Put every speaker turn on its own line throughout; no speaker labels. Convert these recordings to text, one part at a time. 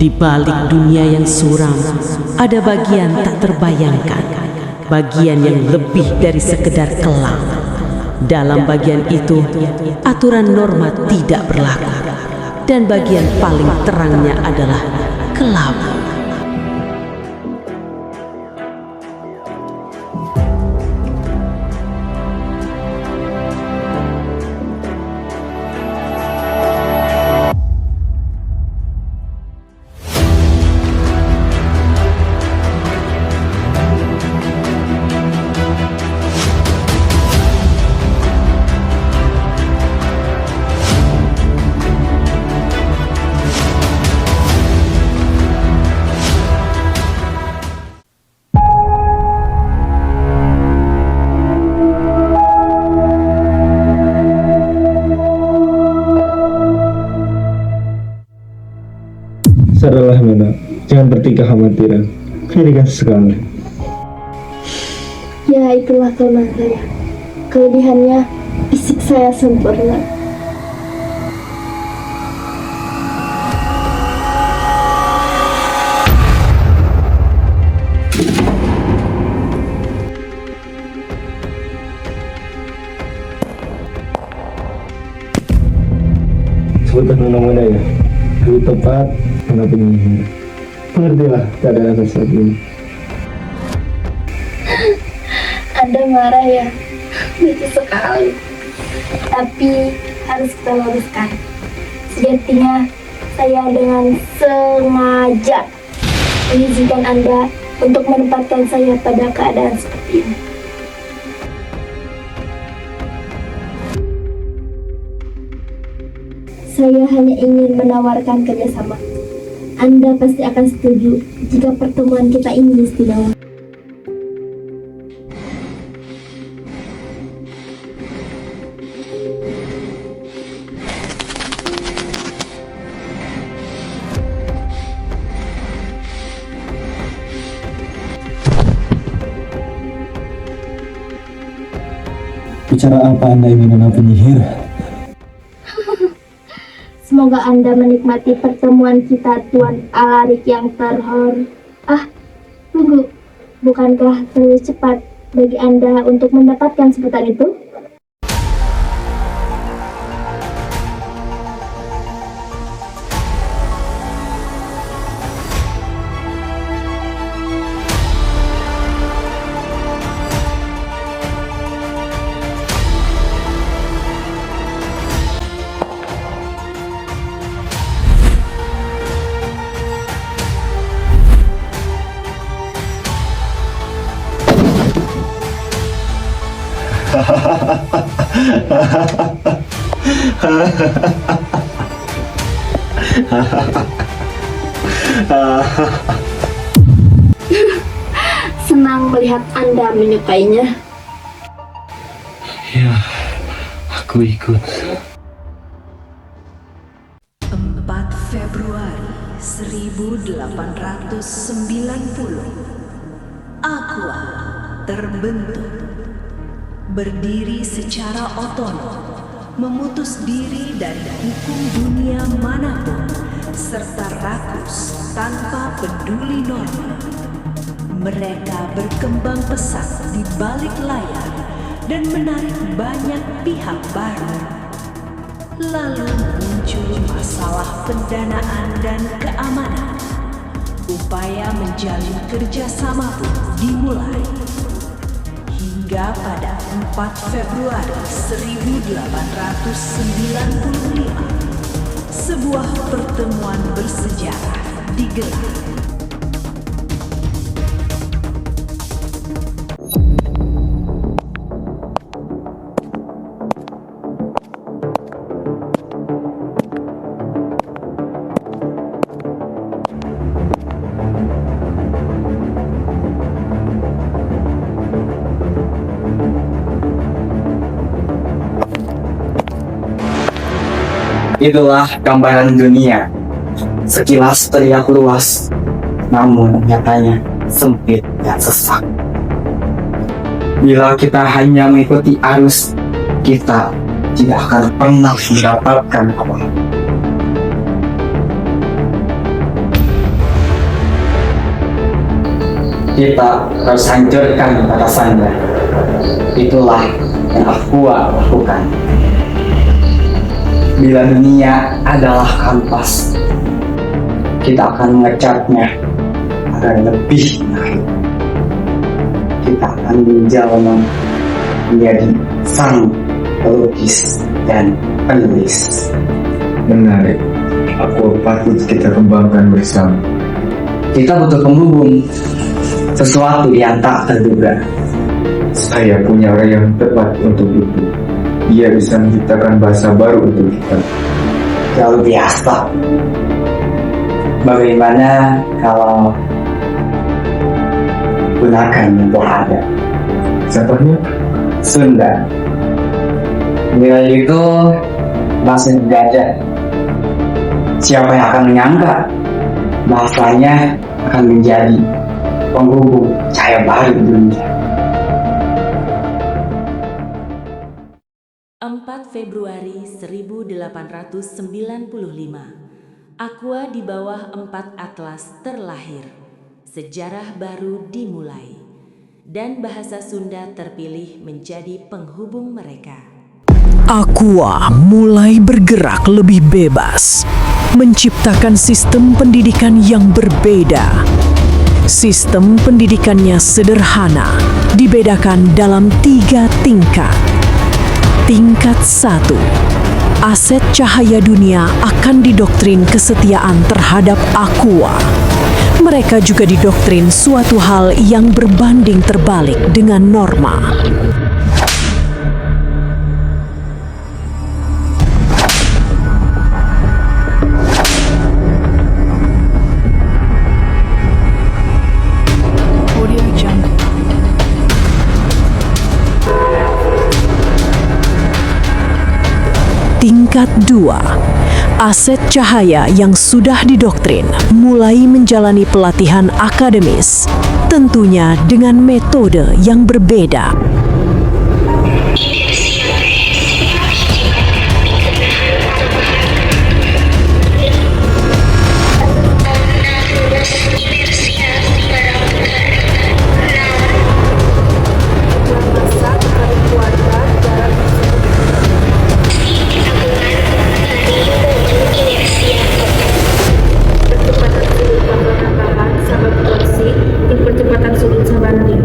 Di balik dunia yang suram, ada bagian tak terbayangkan, bagian yang lebih dari sekedar kelam. Dalam bagian itu, aturan norma tidak berlaku, dan bagian paling terangnya adalah kelabu.
Sadarlah Nona, jangan bertingkah khawatiran. Ini kan sekali.
Ya, itulah kelemahan saya. Kelebihannya, fisik saya sempurna.
Sebutan Nona muda ya, lebih tepat Nona penyihir. Mengertilah keadaan aku saat ini.
Anda marah ya? Lucu sekali. Tapi harus kita luruskan. Sejatinya saya dengan sengaja mengizinkan Anda untuk menempatkan saya pada keadaan seperti ini. Saya hanya ingin menawarkan kerjasama. Anda pasti akan setuju jika pertemuan kita ini istimewa.
Bicara apa Anda ini Nona penyihir?
Semoga Anda menikmati pertemuan kita, Tuan Alarik yang terhormat. Tunggu. Bukankah terlalu cepat bagi Anda untuk mendapatkan sebutan itu? Senang melihat Anda menyukainya.
Ya, aku ikut.
4 Februari 1890, Aqua terbentuk, berdiri secara otonom, memutus diri dari hukum dunia manapun, serta rakus tanpa peduli norma. Mereka berkembang pesat di balik layar dan menarik banyak pihak baru. Lalu muncul masalah pendanaan dan keamanan. Upaya menjalin kerjasama pun dimulai. Hingga pada 4 Februari 1895, sebuah pertemuan bersejarah digelar.
Itulah gambaran dunia. Sekilas terlihat luas, namun nyatanya sempit dan sesak. Bila kita hanya mengikuti arus, kita tidak akan pernah mendapatkan apa. kita harus hancurkan batasannya. Itulah yang Aqua lakukan. Bila dunia adalah kanvas, kita akan mengecatnya agar lebih menarik. Kita akan menjelma menjadi sang pelukis dan penulis.
Menarik. Aqua patut kita kembangkan bersama.
Kita butuh penghubung, sesuatu yang tak terduga.
Saya punya orang yang tepat untuk itu. Dia bisa menciptakan bahasa baru untuk kita.
Jauh biasa. Bagaimana kalau gunakan yang telah ada?
Contohnya,
Sunda. Bila itu bahasa gajah. Siapa yang akan menyangka bahasanya akan menjadi penghubung cahaya baru dunia.
4 Februari 1895, Aqua di bawah 4 atlas terlahir. Sejarah baru dimulai, dan bahasa Sunda terpilih menjadi penghubung mereka.
Aqua mulai bergerak lebih bebas, menciptakan sistem pendidikan yang berbeda. Sistem pendidikannya sederhana, dibedakan dalam 3 tingkat. Tingkat 1, Aset Cahaya Dunia akan didoktrin kesetiaan terhadap Aqua. Mereka juga didoktrin suatu hal yang berbanding terbalik dengan norma. Tingkat 2, Aset Cahaya yang sudah didoktrin mulai menjalani pelatihan akademis, tentunya dengan metode yang berbeda.
Percepatan sudut sebanding.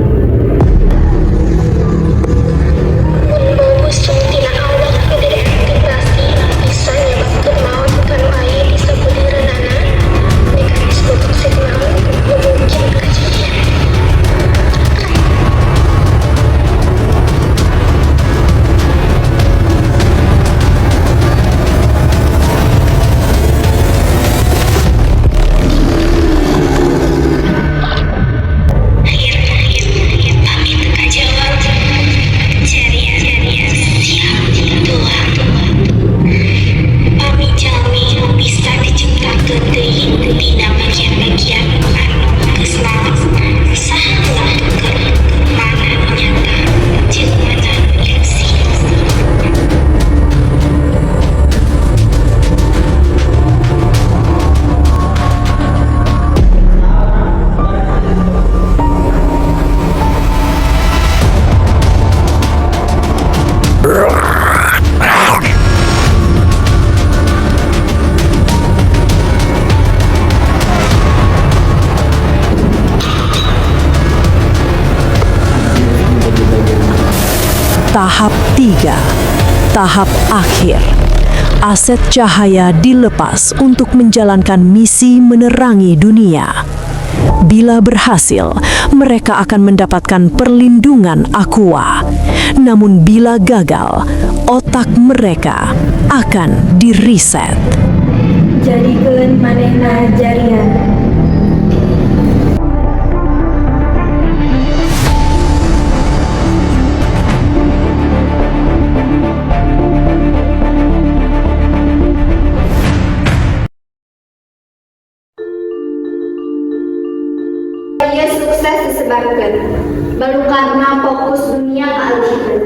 Tahap 3, tahap akhir. Aset Cahaya dilepas untuk menjalankan misi menerangi dunia. Bila berhasil, mereka akan mendapatkan perlindungan Aqua. Namun bila gagal, otak mereka akan diriset.
Jadikeun manehna jarian.
Ia sukses disebarkan, baru karena fokus dunia kealihan.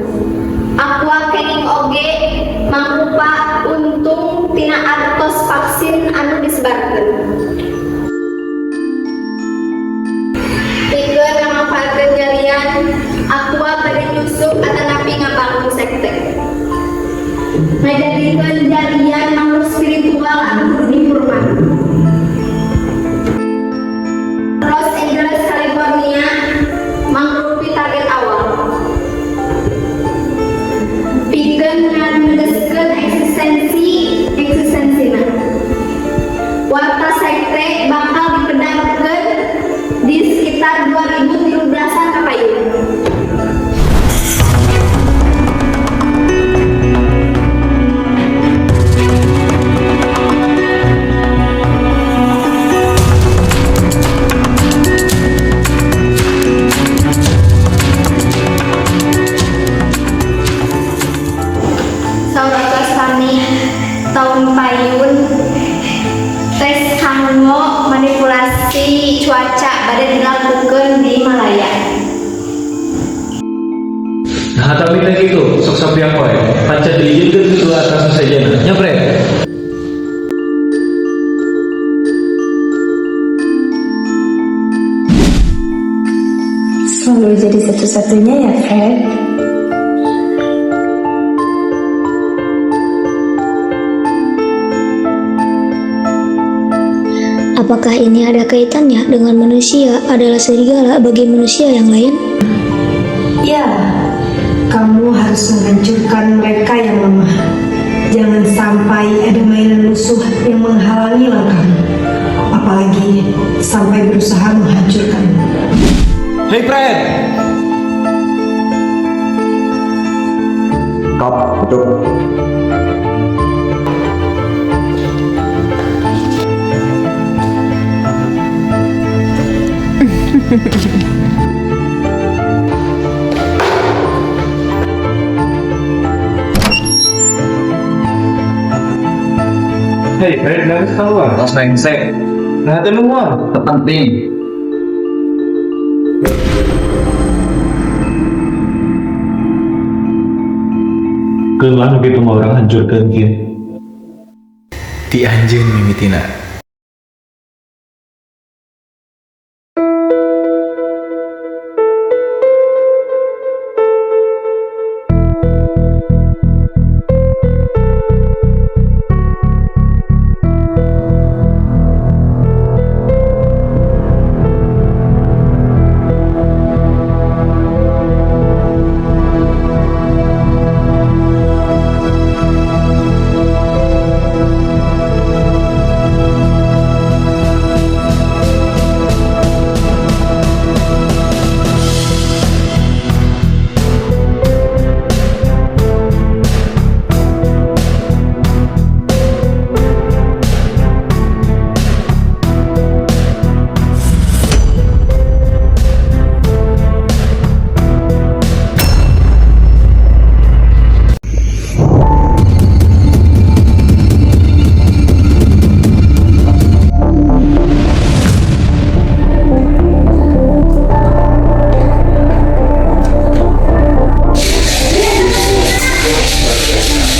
Aqua kenging oge mangrupa untung tina artos vaksin anu disebarkan. ngajadikeun jarian makhluk spiritual anu kudu dihormat. Los Angeles, California mangrupi target awal. Pikeun nganegeskeun eksistensina. Warta sekte bakal dipedangkeun di sekitar 2013-an ka payun. Tahun payun tes kanggo manipulasi cuaca bade dilakukeun di Malaya.
Nah, tapi tadi itu sok sapi apa ya? Pacar diizinkan itu atas saja nyapret.
Selalu jadi satu-satunya ya, Fred.
Apakah ini ada kaitannya dengan manusia adalah serigala bagi manusia yang lain?
Ya, kamu harus menghancurkan mereka yang lemah. Jangan sampai ada mainan musuh yang menghalangi langkahmu. Apalagi sampai berusaha menghancurkanmu.
Hey Fred.
Kop, betul.
Hey Fred, nangis keluar.
Tos nengsek,
Nah, itu semua.
penting.
Keluar begitu mau orang hancurkan kia.
Ti anjeun mimitina.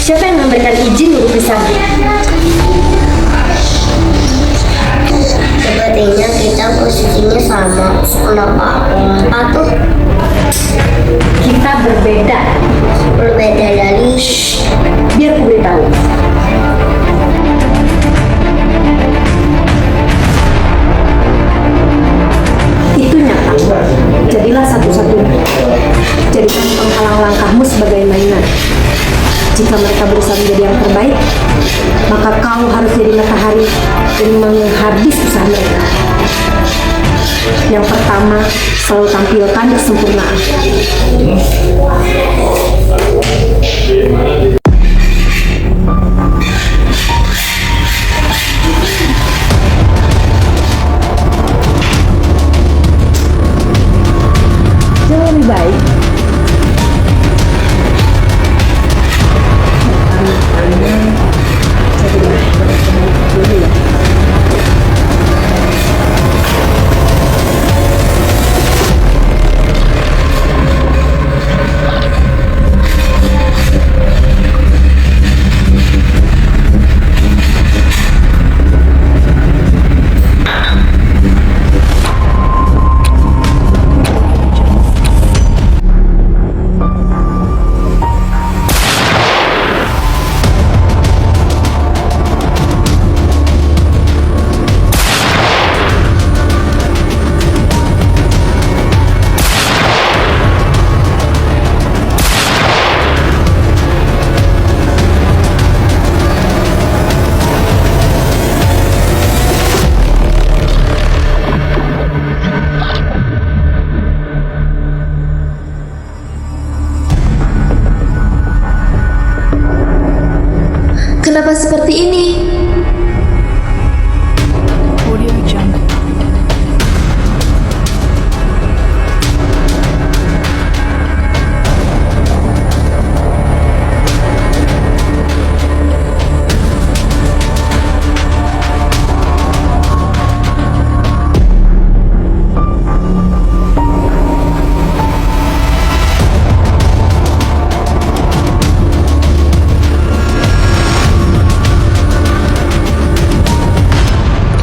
Siapa yang memberikan izin Guru Pisagi?
Sepertinya kita posisinya sama. Kenapa? Apa?
Kita berbeda.
Berbeda dari...
Biar aku beritahu. Itu nyata. Jadilah satu-satunya. Jadikan penghalang langkahmu sebagai mainan. Jika mereka berusaha menjadi yang terbaik, maka kau harus jadi matahari dan menghabis usaha mereka. Yang pertama, selalu tampilkan kesempurnaan. Jauh lebih baik
seperti ini.
Audio Jungle.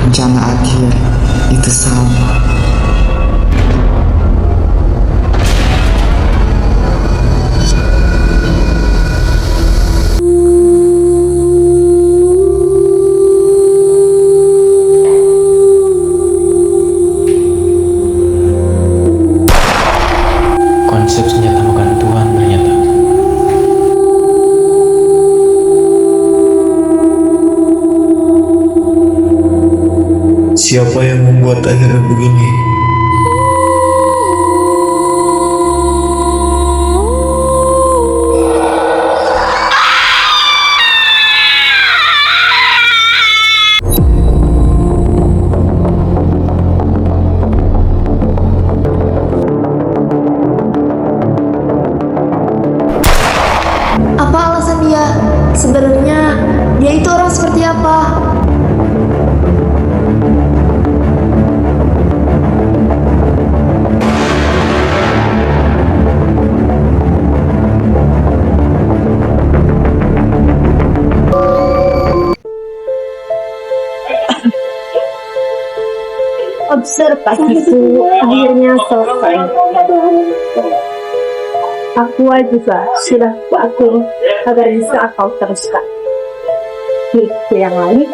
Rencana akhir itu sama.
Konsep senjata makan Tuhan ternyata.
Siapa yang membuat akhirnya begini?
Apa alasan dia? Sebenarnya dia itu orang seperti apa?
Observasiku akhirnya selesai. Aku juga sudah kuatur agar bisa kau teruskan. Di yang lain,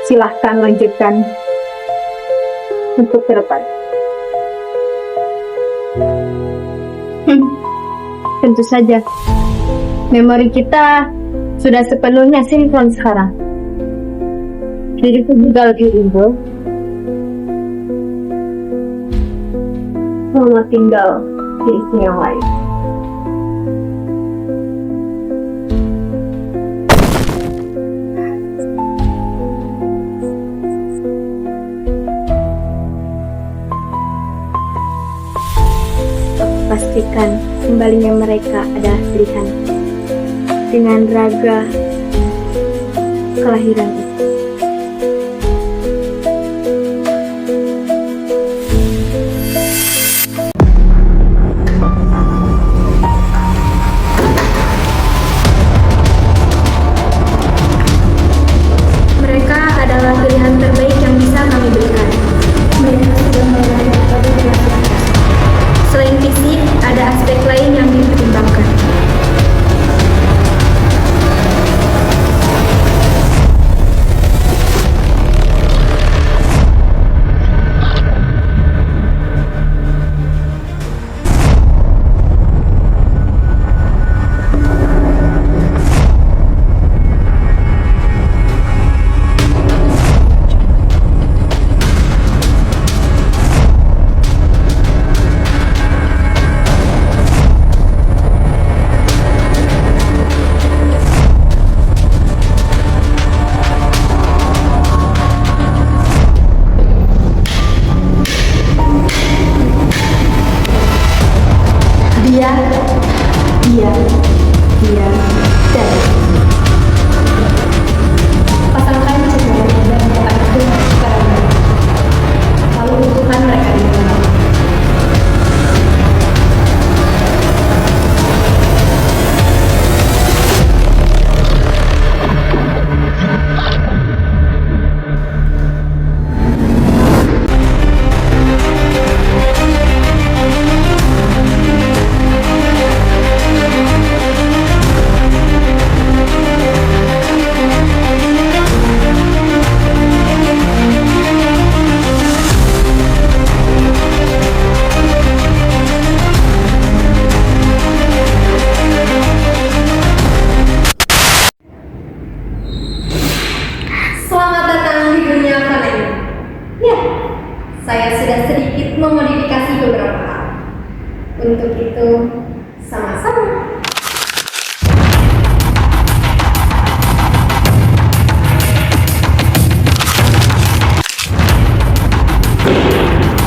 silahkan lanjutkan untuk ke depan. Tentu saja, memori kita sudah sepenuhnya sinkron sekarang. Diriku juga lebih unggul. Selamat tinggal di sini yang lain. Pastikan kembalinya mereka adalah pilihan dengan raga kelahiran itu.
Mereka adalah pilihan terbaik yang bisa kami berikan. Mereka sudah melayani kami dengan sukses. Selain fisik, ada aspek lain yang dipertimbangkan.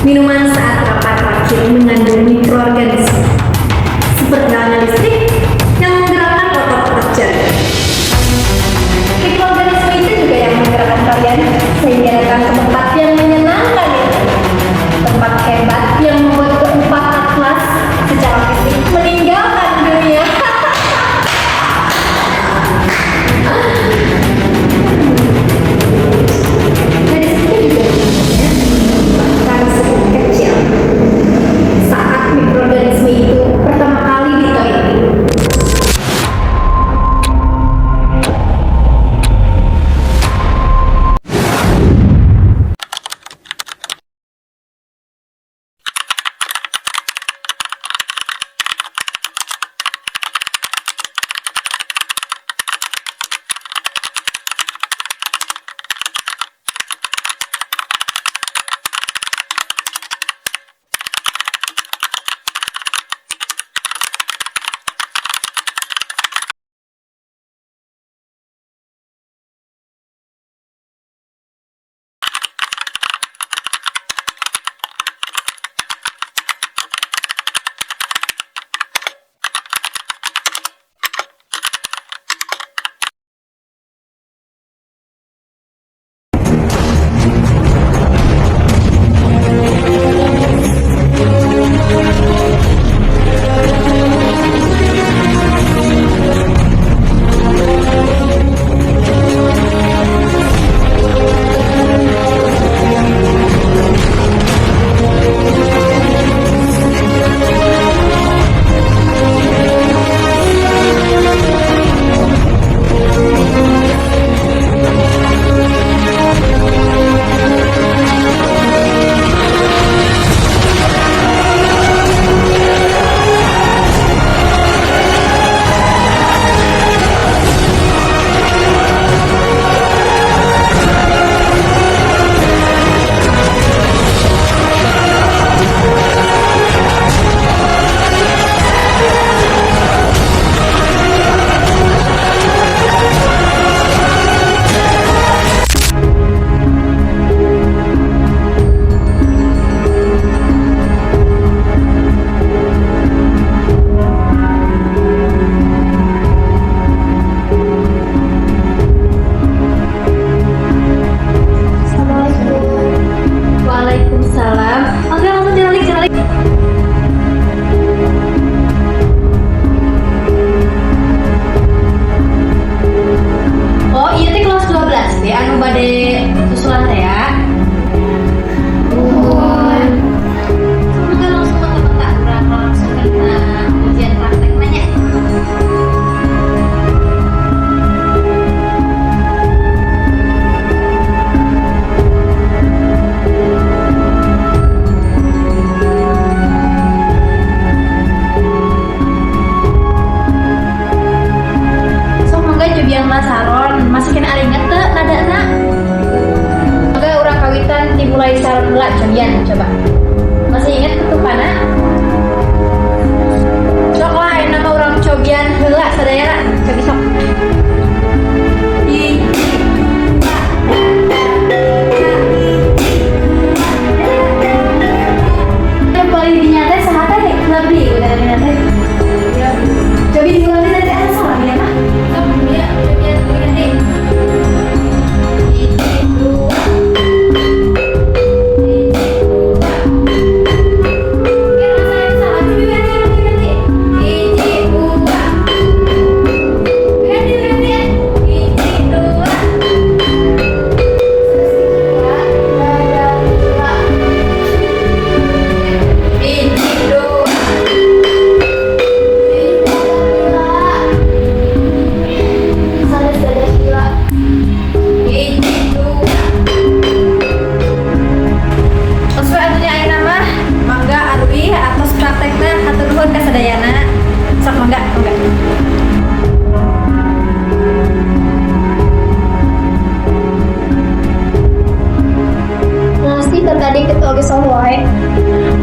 Minuman saat rapat terakhir mengandung mikroorganisme seperti halnya listrik yang menggerakkan otot jari. Mikroorganisme itu juga yang menggerakkan kalian sehingga datang ke tempat yang menyenangkan itu. Tempat hebat yang membuat keempat atlas secara fisik meninggalkan dunia. Dari situ juga bahkan sebelum kecil saat mikroorganisme itu pertama kali diteliti.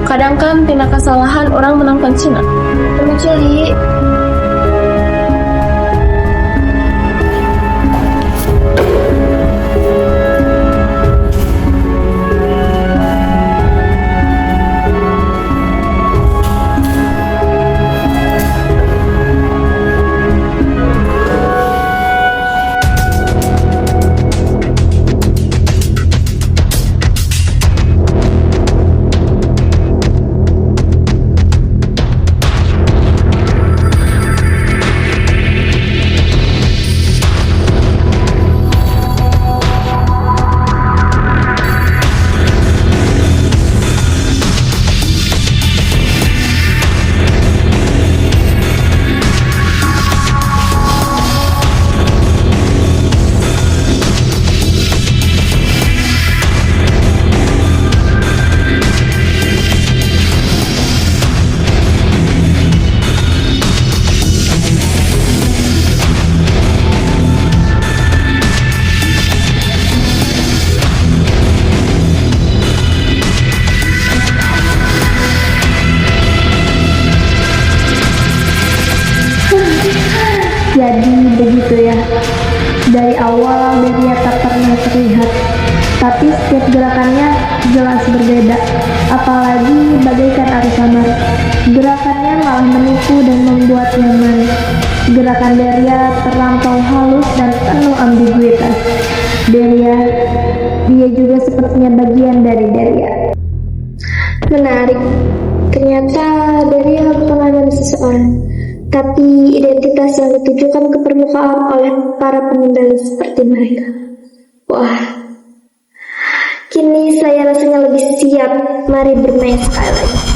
Kadang kan tina kesalahan orang menangkan Cina. Lucu li.
Dari awal Deria tak pernah terlihat, tapi setiap gerakannya jelas berbeda, apalagi bagaikan arus samar. Gerakannya malah menipu dan membuat nyaman. Gerakan Deria terlampau halus dan penuh ambiguitas. Deria, dia juga sepertinya bagian dari Deria.
Menarik. Ternyata Deria bukan hanya seseorang, tapi identitas yang ditujukan ke permukaan oleh para pengendali seperti mereka. Wah, kini saya rasanya lebih siap. Mari bermain sekali lagi.